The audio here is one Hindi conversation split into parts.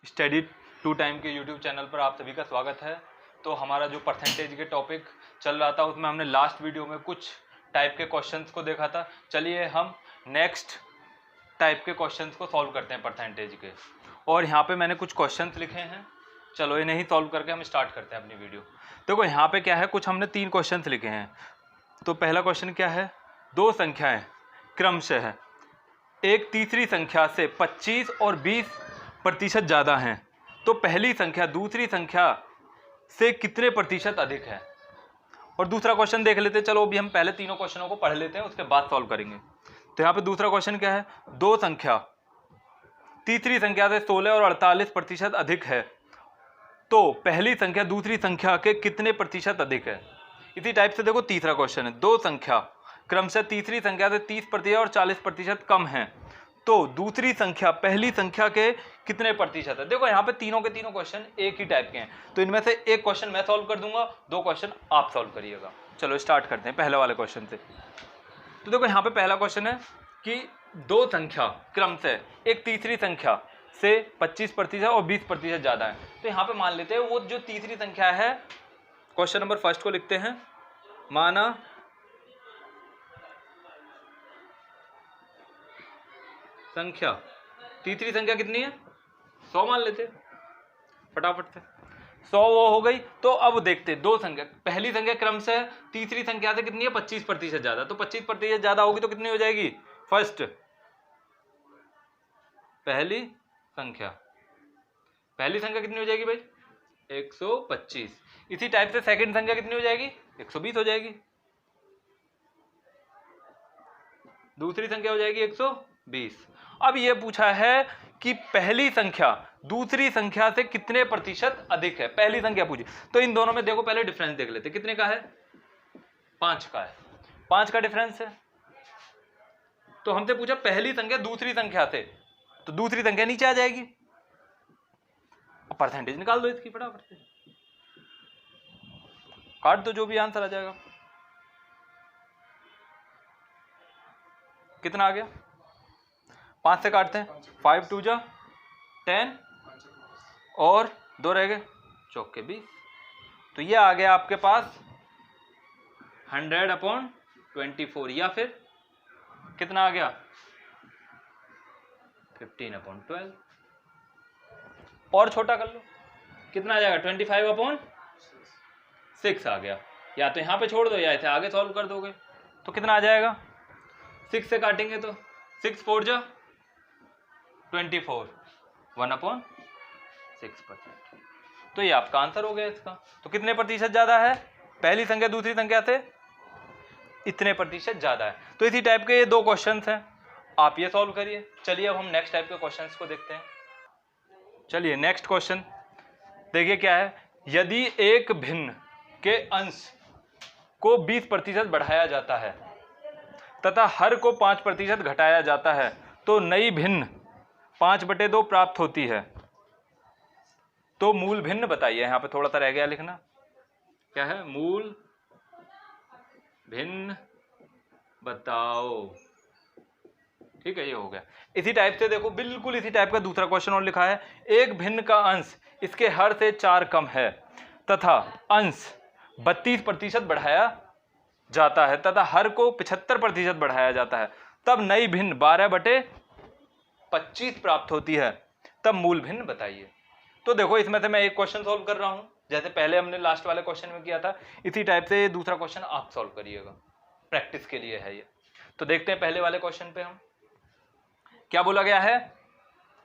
स्टडी टू टाइम के यूट्यूब चैनल पर आप सभी का स्वागत है। तो हमारा जो परसेंटेज के टॉपिक चल रहा था उसमें हमने लास्ट वीडियो में कुछ टाइप के क्वेश्चंस को देखा था। चलिए हम नेक्स्ट टाइप के क्वेश्चंस को सॉल्व करते हैं परसेंटेज के। और यहाँ पे मैंने कुछ क्वेश्चंस लिखे हैं, चलो इन्हें ही सॉल्व करके हम स्टार्ट करते हैं अपनी वीडियो। देखो यहाँ पे क्या है, कुछ हमने 3 क्वेश्चंस लिखे हैं। तो पहला क्वेश्चन क्या है, 2 संख्याएँ क्रमशः है एक तीसरी संख्या से 25 और 20% ज़्यादा हैं, तो पहली संख्या दूसरी संख्या से कितने प्रतिशत अधिक है। और दूसरा क्वेश्चन देख लेते हैं। चलो अभी हम पहले तीनों क्वेश्चनों को पढ़ लेते हैं, उसके बाद सॉल्व करेंगे। तो यहाँ पे दूसरा क्वेश्चन क्या है, 2 संख्या तीसरी संख्या से 16 और 48% अधिक है, तो पहली संख्या दूसरी संख्या के कितने प्रतिशत अधिक है। इसी टाइप से देखो तीसरा क्वेश्चन है, 2 संख्या क्रमशः तीसरी संख्या से 30% और 40% कम है, तो दूसरी संख्या पहली संख्या के कितने प्रतिशत है। देखो यहाँ पे तीनों के तीनों क्वेश्चन एक ही टाइप के हैं, तो इनमें से एक क्वेश्चन मैं सॉल्व कर दूंगा, 2 क्वेश्चन आप सॉल्व करिएगा। चलो स्टार्ट करते हैं पहले वाले क्वेश्चन से। तो देखो यहाँ पे पहला क्वेश्चन है कि 2 संख्या क्रमशः एक तीसरी संख्या से 25% और 20% ज़्यादा है। तो यहाँ पे मान लेते हैं वो जो तीसरी संख्या है, क्वेश्चन नंबर फर्स्ट को लिखते हैं, माना संख्या तीसरी संख्या कितनी है, 100 मान लेते फटाफट से। 100 वो हो गई। तो अब देखते 2 संख्या, पहली संख्या क्रमशः तीसरी संख्या से कितनी है, 25% ज़्यादा। तो 25% ज़्यादा होगी तो कितनी हो जाएगी, फर्स्ट पहली संख्या कितनी हो जाएगी भाई, 125। इसी टाइप से सेकंड संख्या कितनी हो जाएगी, 120 हो जाएगी। दूसरी संख्या हो जाएगी 120। अब ये पूछा है कि पहली संख्या दूसरी संख्या से कितने प्रतिशत अधिक है, पहली संख्या पूछी। तो इन दोनों में देखो पहले डिफरेंस देख लेते, कितने का है, 5 का है, 5 का डिफरेंस है। तो हमसे पूछा पहली संख्या दूसरी संख्या से, तो दूसरी संख्या नीचे आ जाएगी। अब परसेंटेज निकाल दो इसकी फटाफट से, काट दो, जो भी आंसर आ जाएगा। कितना आ गया, 5 से काटते हैं, 5 2 जा 10 और 2 रह गए, चौके 20। तो ये आ गया आपके पास 100/24, या फिर कितना आ गया, 15/12। और छोटा कर लो, कितना आ जाएगा, 25/6 आ गया। या तो यहाँ पे छोड़ दो या इसे आगे सॉल्व कर दोगे। तो कितना आ जाएगा, 6 से काटेंगे तो 6 4 जा 24, 1/6%। तो ये आपका आंसर हो गया इसका। तो कितने प्रतिशत ज़्यादा है, पहली संख्या दूसरी संख्या से इतने प्रतिशत ज़्यादा है। तो इसी टाइप के ये 2 क्वेश्चंस हैं, आप ये सॉल्व करिए। चलिए अब हम नेक्स्ट टाइप के क्वेश्चंस को देखते हैं। चलिए नेक्स्ट क्वेश्चन देखिए क्या है, यदि एक भिन्न के अंश को 20% बढ़ाया जाता है तथा हर को 5% घटाया जाता है, तो नई भिन्न 5/2 प्राप्त होती है। तो मूल भिन्न बताइए। यहाँ पे थोड़ा सा रह गया लिखना, क्या है, मूल भिन्न बताओ। ठीक है, ये हो गया। इसी टाइप से देखो बिल्कुल इसी टाइप का दूसरा क्वेश्चन और लिखा है, एक भिन्न का अंश इसके हर से 4 कम है तथा अंश 32% बढ़ाया जाता है तथा हर को 75% बढ़ाया जाता है, तब नई भिन्न 12/25 प्राप्त होती है, तब मूल भिन्न बताइए। तो देखो इसमें से मैं एक क्वेश्चन सॉल्व कर रहा हूं, जैसे पहले हमने लास्ट वाले क्वेश्चन में किया था। इसी टाइप से दूसरा क्वेश्चन आप सॉल्व करिएगा, प्रैक्टिस के लिए है ये। तो देखते हैं पहले वाले क्वेश्चन पे हम क्या बोला गया है,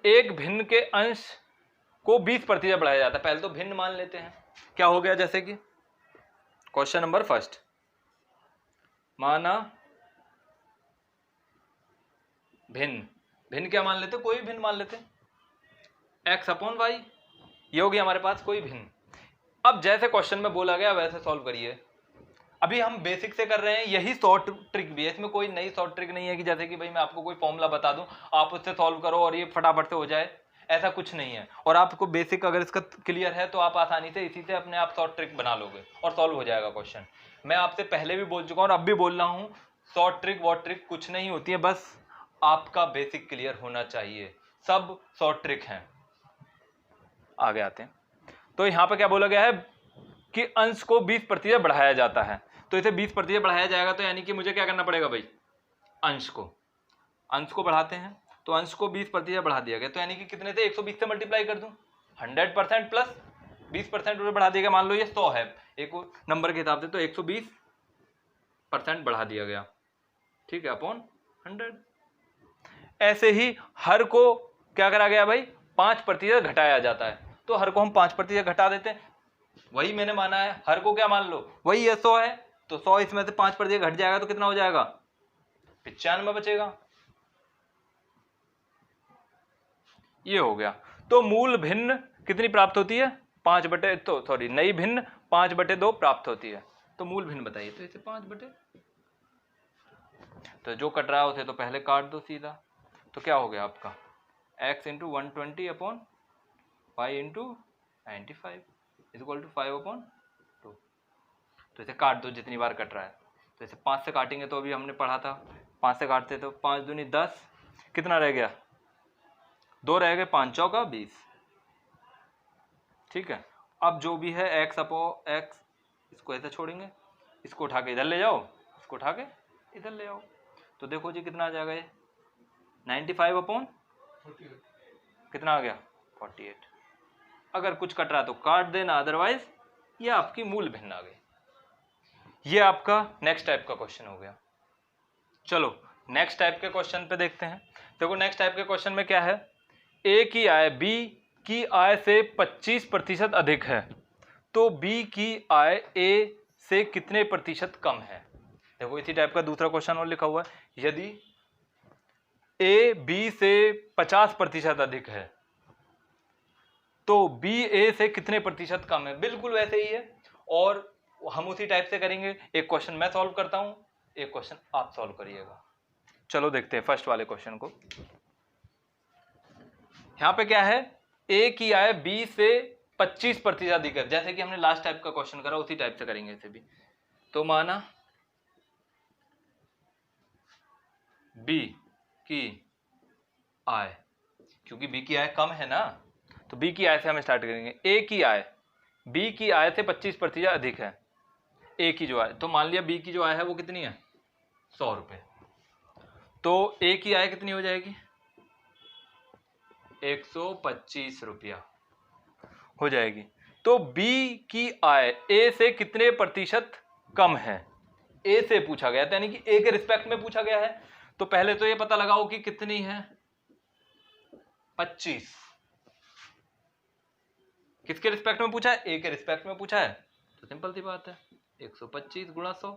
एक भिन्न के अंश को 20% बढ़ाया जाता है। पहले तो भिन्न मान लेते हैं, क्या हो गया, जैसे कि क्वेश्चन नंबर फर्स्ट, माना भिन्न क्या मान लेते, कोई भिन्न मान लेते, x/y, ये होगी हमारे पास कोई भिन्न। अब जैसे क्वेश्चन में बोला गया वैसे सॉल्व करिए। अभी हम बेसिक से कर रहे हैं, यही शॉर्ट ट्रिक भी है, इसमें कोई नई शॉर्ट ट्रिक नहीं है कि जैसे कि भाई मैं आपको कोई फॉर्मूला बता दूं आप उससे सॉल्व करो और ये फटाफट से हो जाए, ऐसा कुछ नहीं है। और आपको बेसिक अगर इसका क्लियर है तो आप आसानी से इसी से अपने आप शॉर्ट ट्रिक बना लोगे और सॉल्व हो जाएगा क्वेश्चन। मैं आपसे पहले भी बोल चुका हूँ और अब भी बोल रहा हूँ, शॉर्ट ट्रिक वॉट ट्रिक कुछ नहीं होती है, बस आपका बेसिक क्लियर होना चाहिए, सब शॉर्ट ट्रिक हैं। आगे आते हैं। तो यहाँ पे क्या बोला गया है कि अंश को 20% बढ़ाया जाता है। तो इसे 20% बढ़ाया जाएगा, तो यानी कि मुझे क्या करना पड़ेगा भाई, अंश को बढ़ाते हैं। तो अंश को 20% बढ़ा दिया गया, तो यानी कि कितने थे, 120 से मल्टीप्लाई कर दूं, 100% प्लस 20% बढ़ा दिया गया। मान लो ये 100 है एक नंबर के हिसाब से, तो 120% बढ़ा दिया गया, ठीक है, अपॉन 100। ऐसे ही हर को क्या करा गया भाई, 5% घटाया जाता है। तो हर को हम 5% घटा देते हैं, वही मैंने माना है। हर को क्या मान लो, वही है 100 है, तो 100 इसमें से 5% घट जाएगा तो कितना हो जाएगा, 95 बचेगा। ये हो गया। तो मूल भिन्न कितनी प्राप्त होती है, 5/2 नई भिन्न 5/2 प्राप्त होती है। तो मूल भिन्न बताइए, तो इसे 5/, तो जो कट रहा है उसे तो पहले काट दो सीधा। तो क्या हो गया आपका, x × 120 upon y × 95 equal to 5/2। तो इसे काट दो जितनी बार कट रहा है। तो इसे 5 से काटेंगे, तो अभी हमने पढ़ा था 5 से काटते तो 5 दूनी 10, कितना रह गया, 2 रह गए, 5 चौका 20, ठीक है। अब जो भी है x अपॉन x, इसको ऐसे छोड़ेंगे, इसको उठा के इधर ले जाओ, इसको उठा के इधर ले आओ। तो देखो जी कितना आ जाएगा, ये 95/48 कितना आ गया, 48। अगर कुछ कट रहा तो काट देना, अदरवाइज ये आपकी मूल भिन्न आ गई। ये आपका नेक्स्ट टाइप का क्वेश्चन हो गया। चलो नेक्स्ट टाइप के क्वेश्चन पे देखते हैं। देखो नेक्स्ट टाइप के क्वेश्चन में क्या है, ए की आय बी की आय से 25% अधिक है, तो बी की आय ए से कितने प्रतिशत कम है। देखो इसी टाइप का दूसरा क्वेश्चन और लिखा हुआ है, यदि ए बी से 50% अधिक है तो बी ए से कितने प्रतिशत कम है। बिल्कुल वैसे ही है, और हम उसी टाइप से करेंगे। एक क्वेश्चन मैं सॉल्व करता हूं, एक क्वेश्चन आप सॉल्व करिएगा। चलो देखते हैं फर्स्ट वाले क्वेश्चन को। यहां पे क्या है, ए की आय बी से 25% अधिक है, जैसे कि हमने लास्ट टाइप का क्वेश्चन करा उसी टाइप से करेंगे इसे भी। तो माना बी की आय, क्योंकि बी की आय कम है ना, तो बी की आय से हम स्टार्ट करेंगे। ए की आय बी की आय से 25% अधिक है, ए की जो आय, तो मान लिया बी की जो आय है वो कितनी है, 100 रुपए। तो ए की आय कितनी हो जाएगी, 125 रुपया हो जाएगी। तो बी की आय ए से कितने प्रतिशत कम है, ए से पूछा गया था, यानी कि ए के रिस्पेक्ट में पूछा गया है। तो पहले तो ये पता लगाओ कि कितनी है, 25। किसके रिस्पेक्ट में पूछा है, ए के रिस्पेक्ट में पूछा है, तो सिंपल सी बात है 125 गुणा 100।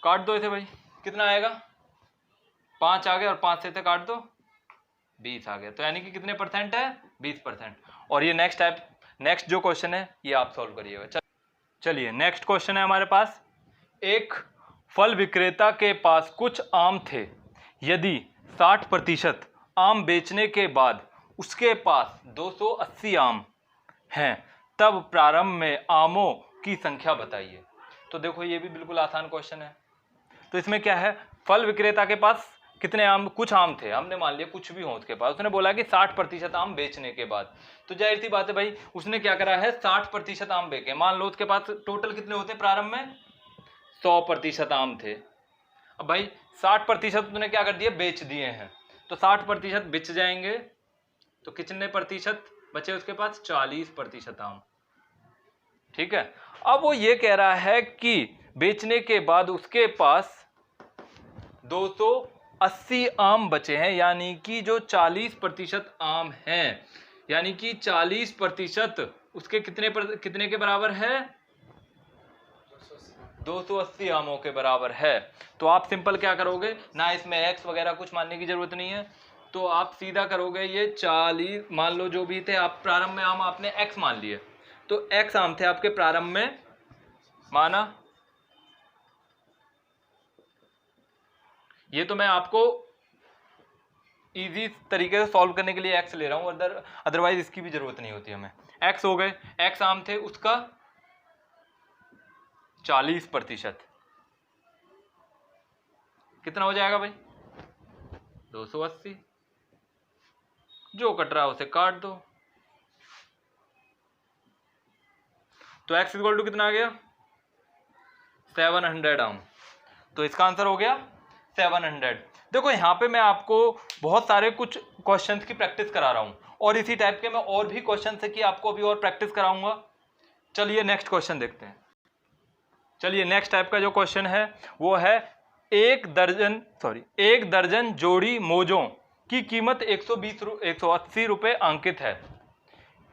काट दो इसे भाई, कितना आएगा, 5 आ गया, और 5 से काट दो 20 आ गया। तो यानी कि कितने परसेंट है, 20%। और ये नेक्स्ट जो क्वेश्चन है ये आप सॉल्व करिएगा। चलिए नेक्स्ट क्वेश्चन है हमारे पास, एक फल विक्रेता के पास कुछ आम थे, यदि 60% आम बेचने के बाद उसके पास 280 आम हैं, तब प्रारंभ में आमों की संख्या बताइए। तो देखो ये भी बिल्कुल आसान क्वेश्चन है। तो इसमें क्या है, फल विक्रेता के पास कितने आम, कुछ आम थे, हमने मान लिया कुछ भी हो उसके पास, उसने बोला कि 60% आम बेचने के बाद। तो जाहिर सी बात है भाई, उसने क्या करा है, 60% आम बेचे। मान लो उसके पास टोटल कितने होते प्रारंभ में, 100% आम थे। अब भाई 60% उसने क्या कर दिया, बेच दिए हैं, तो 60% बिच जाएंगे, तो कितने प्रतिशत बचे उसके पास, 40% आम, ठीक है। अब वो ये कह रहा है कि बेचने के बाद उसके पास 280 आम बचे हैं, यानी कि जो 40% आम हैं, यानी कि 40% उसके कितने के बराबर है, 280 आमों के बराबर है। तो आप सिंपल क्या करोगे ना, इसमें x वगैरह कुछ मानने की जरूरत नहीं है, तो आप सीधा करोगे ये 40, मान लो जो भी थे आप प्रारंभ में आम आपने x मान लिए, तो x आम थे आपके प्रारंभ में, माना ये तो मैं आपको इजी तरीके से सॉल्व करने के लिए x ले रहा हूं, अदरवाइज इसकी भी जरूरत नहीं होती हमें। x हो गए, x आम थे, उसका 40% कितना हो जाएगा भाई, 280। जो कट रहा है उसे काट दो। तो x इक्वल टू कितना आ गया 700 आम। तो इसका आंसर हो गया 700। देखो यहाँ पे मैं आपको बहुत सारे कुछ क्वेश्चंस की प्रैक्टिस करा रहा हूँ और इसी टाइप के मैं और भी क्वेश्चन है कि आपको अभी और प्रैक्टिस कराऊंगा। चलिए नेक्स्ट क्वेश्चन देखते हैं। चलिए नेक्स्ट टाइप का जो क्वेश्चन है वो है एक दर्जन जोड़ी मोजों की कीमत 180 रुपये अंकित है,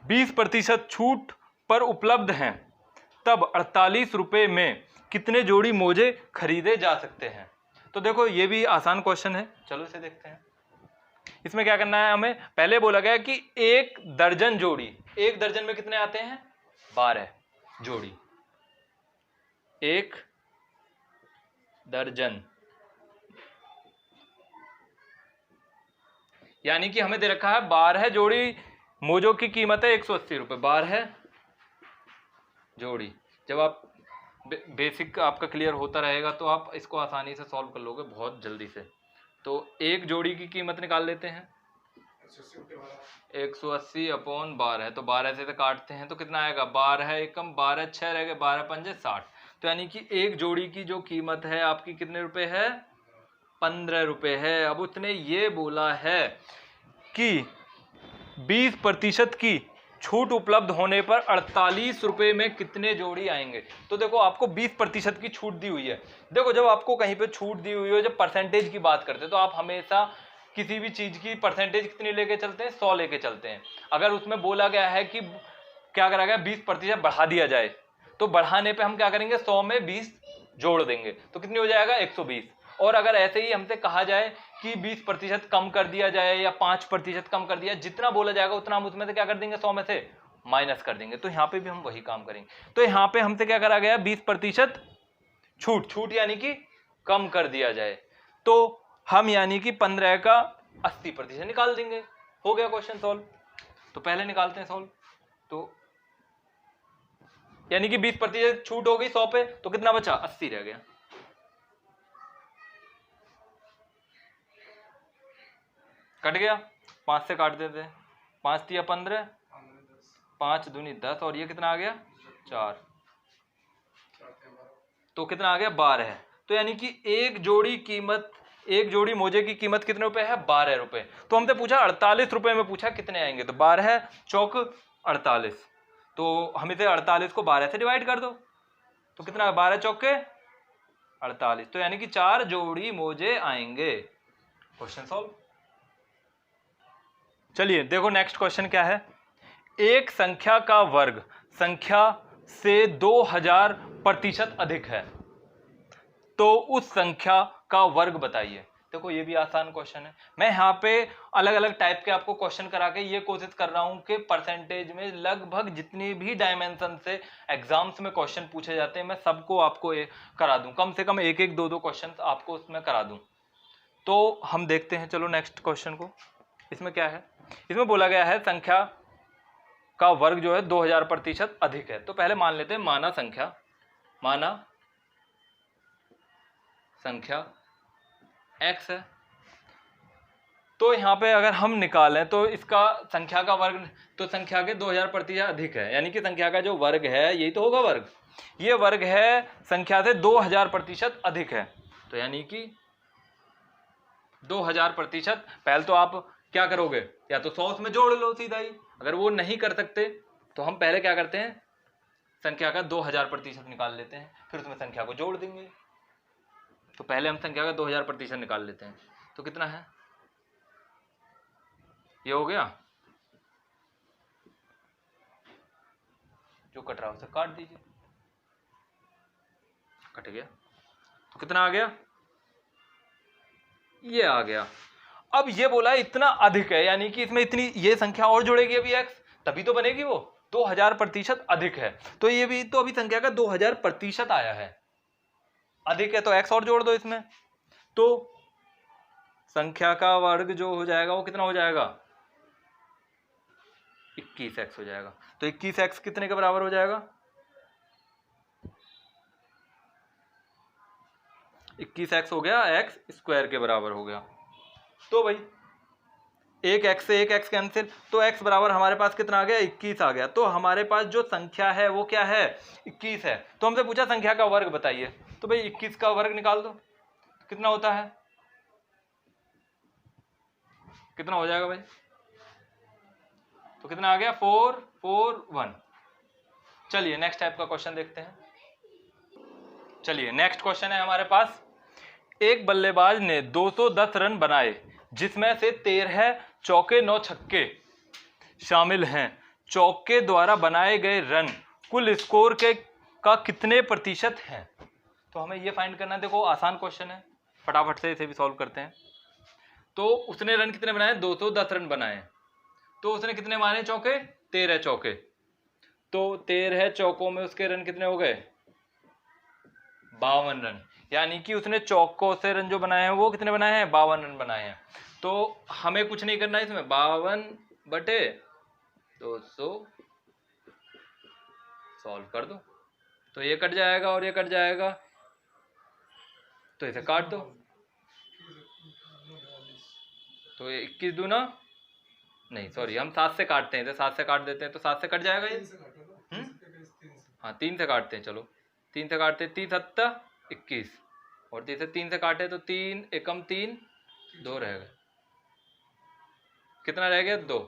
20% छूट पर उपलब्ध हैं, तब 48 रुपये में कितने जोड़ी मोजे खरीदे जा सकते हैं। तो देखो ये भी आसान क्वेश्चन है, चलो इसे देखते हैं। इसमें क्या करना है, हमें पहले बोला गया कि एक दर्जन जोड़ी, एक दर्जन में कितने आते हैं 12 जोड़ी, एक दर्जन यानी कि हमें दे रखा है 12 जोड़ी मोजों की कीमत है 180 रुपये, 12 जोड़ी। जब आप बेसिक आपका क्लियर होता रहेगा तो आप इसको आसानी से सॉल्व कर लोगे बहुत जल्दी से। तो एक जोड़ी की कीमत निकाल लेते हैं 180 अपॉन 12, तो 12 से काटते हैं तो कितना आएगा 12 एकम 12 6 रह गए, 12 पंजे 60। तो यानी कि एक जोड़ी की जो कीमत है आपकी कितने रुपए है 15 रुपये है। अब उसने ये बोला है कि 20% की छूट उपलब्ध होने पर 48 रुपये में कितने जोड़ी आएंगे। तो देखो आपको 20% की छूट दी हुई है। देखो जब आपको कहीं पे छूट दी हुई हो, जब परसेंटेज की बात करते हैं तो आप हमेशा किसी भी चीज की परसेंटेज कितनी लेके चलते हैं 100 लेके चलते हैं। अगर उसमें बोला गया है कि क्या करा गया 20% बढ़ा दिया जाए तो बढ़ाने पे हम क्या करेंगे 100 में 20 जोड़ देंगे तो कितनी हो जाएगा 120। और अगर ऐसे ही हमसे कहा जाए कि 20% कम कर दिया जाए या 5% कम कर दिया, जितना बोला जाएगा उतना हम उसमें से क्या कर देंगे 100 में से माइनस कर देंगे। तो यहाँ पे भी हम वही काम करेंगे। तो यहाँ पे हमसे क्या करा गया 20% छूट यानी कि कम कर दिया जाए, तो हम यानी कि 15 का 80% निकाल देंगे। हो गया क्वेश्चन सॉल्व। तो पहले निकालते हैं सॉल्व। तो यानी कि 20% छूट हो गई 100 पे, तो कितना बचा 80 रह गया। कट गया, 5 से काट देते हैं, 5 तिया 15, 5 दूनी 10 और ये कितना आ गया 4, तो कितना आ गया 12। तो यानी कि एक जोड़ी मोजे की कीमत कितने रुपए है 12 रुपए। तो हमसे पूछा 48 रुपए में पूछा कितने आएंगे, तो 12 चौक 48, तो हम इसे 48 को 12 से डिवाइड कर दो तो कितना 12 चौक के 48, तो यानी कि 4 जोड़ी मोजे आएंगे। Question solve. चलिए देखो नेक्स्ट क्वेश्चन क्या है। एक संख्या का वर्ग संख्या से 2000% अधिक है तो उस संख्या का वर्ग बताइए। देखो ये भी आसान क्वेश्चन है। मैं यहाँ पे अलग अलग टाइप के आपको क्वेश्चन करा के ये कोशिश कर रहा हूं कि परसेंटेज में लगभग जितनी भी डायमेंशन से एग्जाम्स में क्वेश्चन पूछे जाते हैं मैं सबको आपको करा दूं, कम से कम एक एक दो क्वेश्चन आपको उसमें करा दूं। तो हम देखते हैं चलो नेक्स्ट क्वेश्चन को। इसमें क्या है, इसमें बोला गया है संख्या का वर्ग जो है 2000% अधिक है। तो पहले मान लेते हैं माना संख्या x है। तो यहां पे अगर हम निकालें तो इसका संख्या का वर्ग तो संख्या के 2000% अधिक है, यानी कि संख्या का जो वर्ग है यही तो होगा वर्ग, ये वर्ग है संख्या से 2000% अधिक है। तो यानी कि 2000%। पहले तो आप क्या करोगे या तो 100 उसमें जोड़ लो सीधा ही, अगर वो नहीं कर सकते तो हम पहले क्या करते हैं संख्या का 2000% निकाल लेते हैं, फिर उसमें संख्या को जोड़ देंगे। तो पहले हम संख्या का 2000% निकाल लेते हैं तो कितना है, ये हो गया, जो कट रहा है उसे काट दीजिए, कट गया तो कितना आ गया, ये आ गया। अब ये बोला इतना अधिक है यानी कि इसमें इतनी ये संख्या और जुड़ेगी अभी x, तभी तो बनेगी वो 2000% अधिक है। तो ये भी तो अभी संख्या का 2000% आया है, अधिक है तो x और जोड़ दो इसमें, तो संख्या का वर्ग जो हो जाएगा वो कितना हो जाएगा 21x हो जाएगा। तो 21x कितने के बराबर हो जाएगा 21x हो गया x स्क्वायर के बराबर हो गया। तो भाई एक x से एक x कैंसिल, तो x बराबर हमारे पास कितना आ गया 21 आ गया। तो हमारे पास जो संख्या है वो क्या है 21 है। तो हमसे पूछा संख्या का वर्ग बताइए, तो भाई 21 का वर्ग निकाल दो, कितना होता है, कितना हो जाएगा भाई, तो कितना आ गया 441। चलिए नेक्स्ट टाइप का क्वेश्चन देखते हैं। चलिए नेक्स्ट क्वेश्चन है हमारे पास, एक बल्लेबाज ने 210 रन बनाए जिसमें से 13 चौके 9 छक्के शामिल हैं। चौके द्वारा बनाए गए रन कुल स्कोर के का कितने प्रतिशत है। तो हमें ये फाइंड करना है। देखो आसान क्वेश्चन है, फटाफट से इसे भी सॉल्व करते हैं। तो उसने रन कितने बनाए, 210 रन बनाए, तो उसने कितने मारे चौके, 13 चौके, तो 13 चौकों में उसके रन कितने हो गए 52 रन, यानी कि उसने चौकों से रन जो बनाए हैं वो कितने बनाए हैं 52 रन बनाए हैं। तो हमें कुछ नहीं करना है इसमें, 52/200 सॉल्व कर दो, तो ये कट जाएगा और ये कट जाएगा, तो इसे काट दो, तो ये 21 दूना नहीं सॉरी हम 7 से काटते हैं, इसे 7 से काट देते हैं, तो 7 से कट जाएगा ये। हाँ 3 से काटते हैं, चलो 3 से काटते हैं, 3 7 21 और 3 से काटे तो 3 एकम 3 2 रह गए, कितना रह गया 2,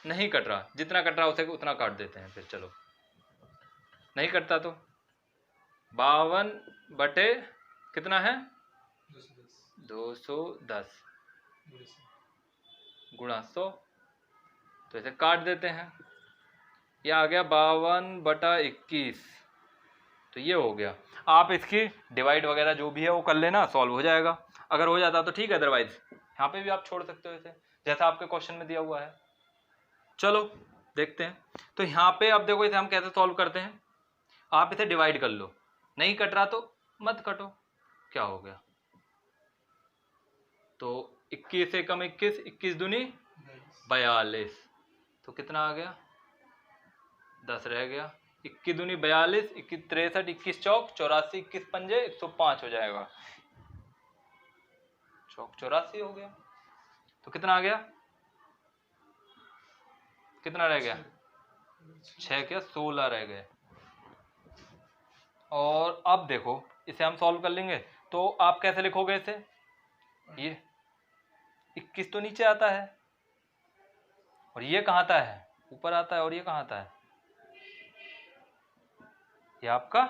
नहीं कट रहा, जितना कट रहा उसे उतना काट देते हैं फिर, चलो नहीं कटता तो 52 बटे कितना है 210 गुणा 100, तो इसे काट देते हैं, ये आ गया 52/21, तो ये हो गया। आप इसकी डिवाइड वगैरह जो भी है वो कर लेना, सॉल्व हो जाएगा, अगर हो जाता तो ठीक है, अदरवाइज यहाँ पे भी आप छोड़ सकते हो इसे, जैसा आपके क्वेश्चन में दिया हुआ है। चलो देखते हैं, तो यहाँ पे अब देखो इसे हम कैसे सॉल्व करते हैं, आप इसे डिवाइड कर लो, नहीं कट रहा तो मत कटो, क्या हो गया, तो 21 से कम 21, 21 दूनी 42, तो कितना आ गया 10 रह गया, 21 दूनी 42, 21 63, 21 चौक 84, 21 पंजे 105 हो जाएगा, चौक 84 हो गया, तो कितना आ गया, कितना रह गया 6 क्या 16 रह गए। और अब देखो इसे हम सॉल्व कर लेंगे, तो आप कैसे लिखोगे इसे, ये 21 तो नीचे आता है और ये कहाँ आता है ऊपर आता है, और ये कहाँ आता है, ये आपका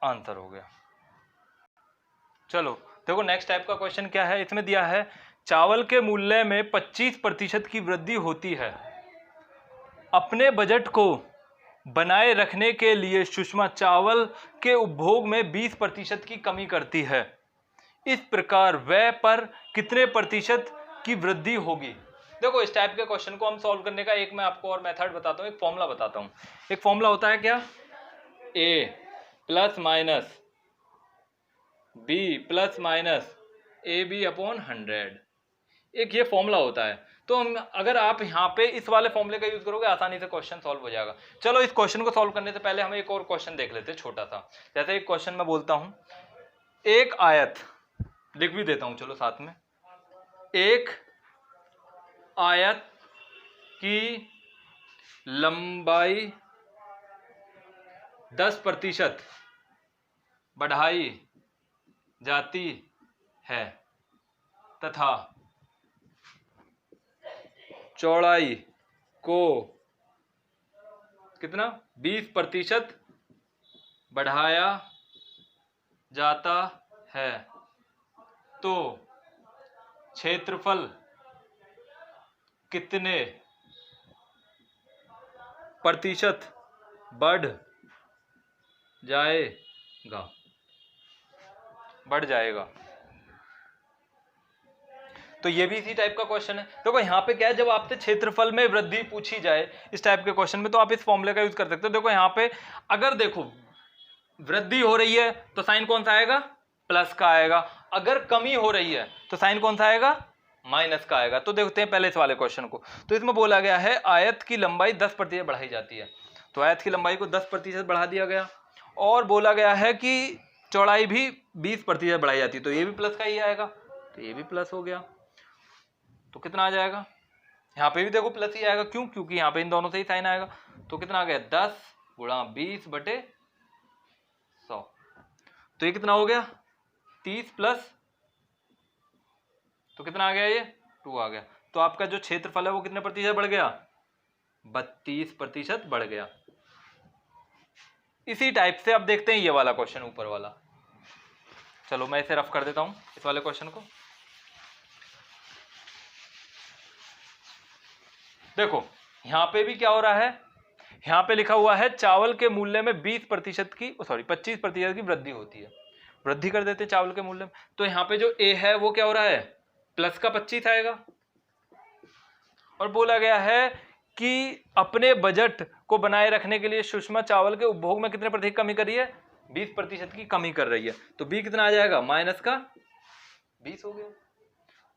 आंसर हो गया। चलो देखो नेक्स्ट टाइप का क्वेश्चन क्या है, इसमें दिया है चावल के मूल्य में 25% की वृद्धि होती है, अपने बजट को बनाए रखने के लिए सुषमा चावल के उपभोग में 20% की कमी करती है, इस प्रकार व्यय पर कितने प्रतिशत की वृद्धि होगी। देखो इस टाइप के क्वेश्चन को हम सॉल्व करने का एक मैं आपको और मेथड बताता हूँ, एक फॉर्मूला बताता हूँ। एक फॉर्मूला होता है क्या, a plus minus b plus minus AB/100, एक ये फॉर्मूला होता है। तो हम अगर आप यहाँ पे इस वाले फॉर्मूले का यूज करोगे आसानी से क्वेश्चन सॉल्व हो जाएगा। चलो इस क्वेश्चन को सॉल्व करने से पहले हम एक और क्वेश्चन देख लेते हैं छोटा सा। जैसे एक क्वेश्चन मैं बोलता हूँ, एक आयत लिख भी देता हूँ चलो साथ में, एक आयत की लंबाई 10% बढ़ाई जाती है तथा चौड़ाई को कितना 20% बढ़ाया जाता है, तो क्षेत्रफल कितने प्रतिशत बढ़ जाएगा, बढ़ जाएगा। तो ये भी इसी टाइप का क्वेश्चन है। देखो यहाँ पे क्या है, जब आपसे क्षेत्रफल में वृद्धि पूछी जाए इस टाइप के क्वेश्चन में, तो आप इस फॉर्मूले का यूज कर सकते हो। देखो यहाँ पे अगर देखो वृद्धि हो रही है तो साइन कौन सा आएगा, प्लस का आएगा, अगर कमी हो रही है तो साइन कौन सा आएगा, माइनस का आएगा। तो देखते हैं पहले इस वाले क्वेश्चन को। तो इसमें बोला गया है आयत की लंबाई 10% बढ़ाई जाती है, तो आयत की लंबाई को 10% बढ़ा दिया गया, और बोला गया है कि चौड़ाई भी 20% बढ़ाई जाती है, तो ये भी प्लस का ही आएगा, तो ये भी प्लस हो गया। तो कितना आ जाएगा, यहाँ पे भी देखो प्लस ही आएगा, क्यों, क्योंकि यहाँ पे इन दोनों से ही साइन आएगा। तो कितना आ गया 10 गुणा 20/100। तो ये कितना हो गया 30 प्लस, तो कितना आ गया ये 2 आ गया। तो आपका जो क्षेत्रफल है वो कितने प्रतिशत बढ़ गया, 32% बढ़ गया। इसी टाइप से अब देखते हैं ये वाला क्वेश्चन ऊपर वाला। चलो मैं इसे रफ कर देता हूं इस वाले क्वेश्चन को। देखो यहां पे भी क्या हो रहा है, यहां पे लिखा हुआ है चावल के मूल्य में 25% की वृद्धि होती है। वृद्धि कर देते चावल के मूल्य में। तो यहां पे जो ए है वो क्या हो रहा है, प्लस का 25 आएगा। और बोला गया है कि अपने बजट को बनाए रखने के लिए सुषमा चावल के उपभोग में कितने प्रतिशत कमी करी है, 20% की कमी कर रही है। तो बी कितना आ जाएगा, माइनस का 20 हो गया।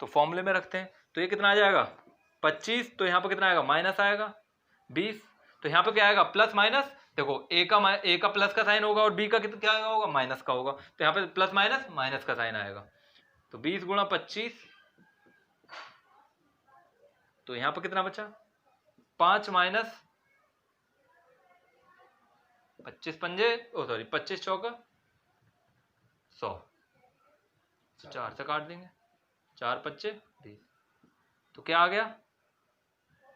तो फॉर्मूले में रखते हैं, तो ये कितना आ जाएगा 25, तो यहाँ पर कितना आएगा माइनस आएगा 20। तो यहाँ पे क्या आएगा प्लस माइनस, देखो ए का प्लस का साइन होगा और बी का क्या होगा माइनस का होगा। तो यहाँ पे प्लस माइनस माइनस का साइन आएगा। तो 20 गुणा 25, तो यहाँ पर कितना बचा 5 माइनस 25 चौका 100, 4 से काट देंगे, 4 25 20। तो क्या आ गया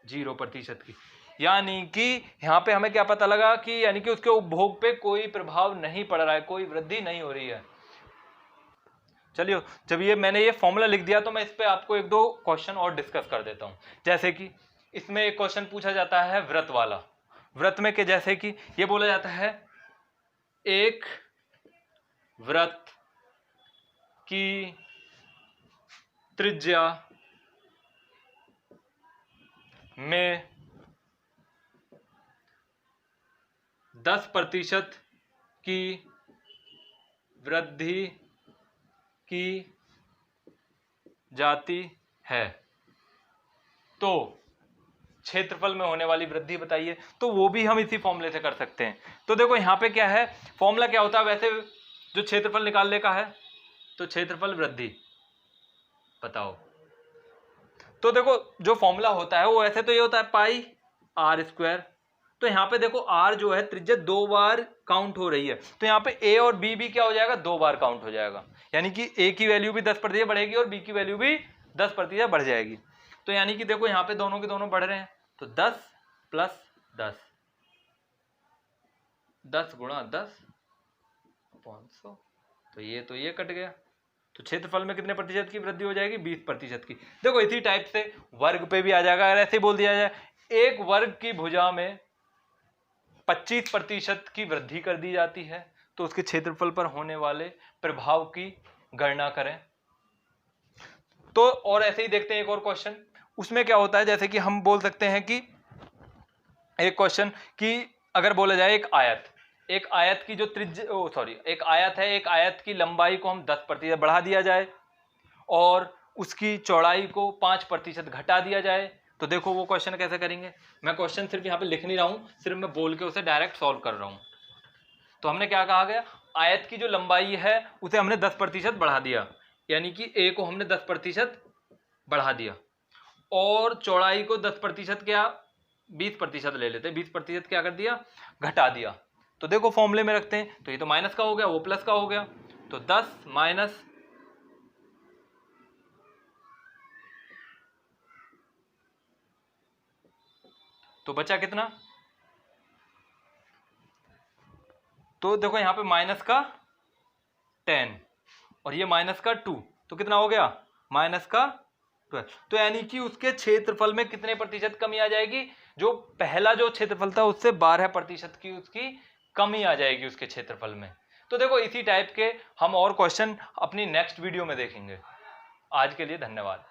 0% की। यानी कि यहाँ पे हमें क्या पता लगा कि यानी कि उसके उपभोग पे कोई प्रभाव नहीं पड़ रहा है, कोई वृद्धि नहीं हो रही है। चलिए जब मैंने ये फॉर्मूला लिख दिया तो मैं इस पे आपको 1-2 क्वेश्चन और डिस्कस कर देता हूँ। जैसे कि इसमें एक क्वेश्चन पूछा जाता है व्रत वाला। व्रत में के जैसे कि ये बोला जाता है एक व्रत की त्रिज्या में 10% की वृद्धि की जाती है, तो क्षेत्रफल में होने वाली वृद्धि बताइए। तो वो भी हम इसी फॉर्मूले से कर सकते हैं। तो देखो यहाँ पे क्या है, फॉर्मूला क्या होता है वैसे जो क्षेत्रफल निकालने का है, तो क्षेत्रफल वृद्धि बताओ। तो देखो जो फॉर्मूला होता है वो ऐसे तो ये होता है पाई r²। तो यहाँ पे देखो r जो है त्रिज्या 2 बार काउंट हो रही है, तो यहाँ पे a और b भी क्या हो जाएगा 2 बार काउंट हो जाएगा। यानी कि a की वैल्यू भी 10% बढ़ेगी और b की वैल्यू भी 10% बढ़ जाएगी। तो यानी कि देखो यहाँ पे दोनों के दोनों बढ़ रहे हैं, तो 10 प्लस 10, 10 गुणा 10/100। तो ये कट गया। तो क्षेत्रफल में कितने प्रतिशत की वृद्धि हो जाएगी 20% की। देखो इसी टाइप से वर्ग पे भी आ जाएगा। अगर ऐसे बोल दिया जाए एक वर्ग की भुजा में 25% की वृद्धि कर दी जाती है, तो उसके क्षेत्रफल पर होने वाले प्रभाव की गणना करें। तो और ऐसे ही देखते हैं एक और क्वेश्चन। उसमें क्या होता है, जैसे कि हम बोल सकते हैं कि एक क्वेश्चन कि अगर बोला जाए एक आयत की जो एक आयत है, एक आयत की लंबाई को हम 10% बढ़ा दिया जाए और उसकी चौड़ाई को 5% घटा दिया जाए, तो देखो वो क्वेश्चन कैसे करेंगे। मैं क्वेश्चन सिर्फ यहाँ पे लिख नहीं रहा हूँ, सिर्फ मैं बोल के उसे डायरेक्ट सॉल्व कर रहा हूँ। तो हमने क्या कहा गया, आयत की जो लंबाई है उसे हमने 10% बढ़ा दिया, यानी कि a को हमने 10% बढ़ा दिया और चौड़ाई को 10% क्या 20% ले लेते, 20% क्या कर दिया घटा दिया। तो देखो फॉर्मूले में रखते हैं, तो ये तो माइनस का हो गया, वो प्लस का हो गया। तो 10 माइनस तो बचा कितना, तो देखो यहां पे माइनस का 10 और ये माइनस का 2, तो कितना हो गया माइनस का 12। तो यानी कि उसके क्षेत्रफल में कितने प्रतिशत कमी आ जाएगी, जो पहला जो क्षेत्रफल था उससे 12% की उसकी कमी आ जाएगी उसके क्षेत्रफल में। तो देखो इसी टाइप के हम और क्वेश्चन अपनी नेक्स्ट वीडियो में देखेंगे। आज के लिए धन्यवाद।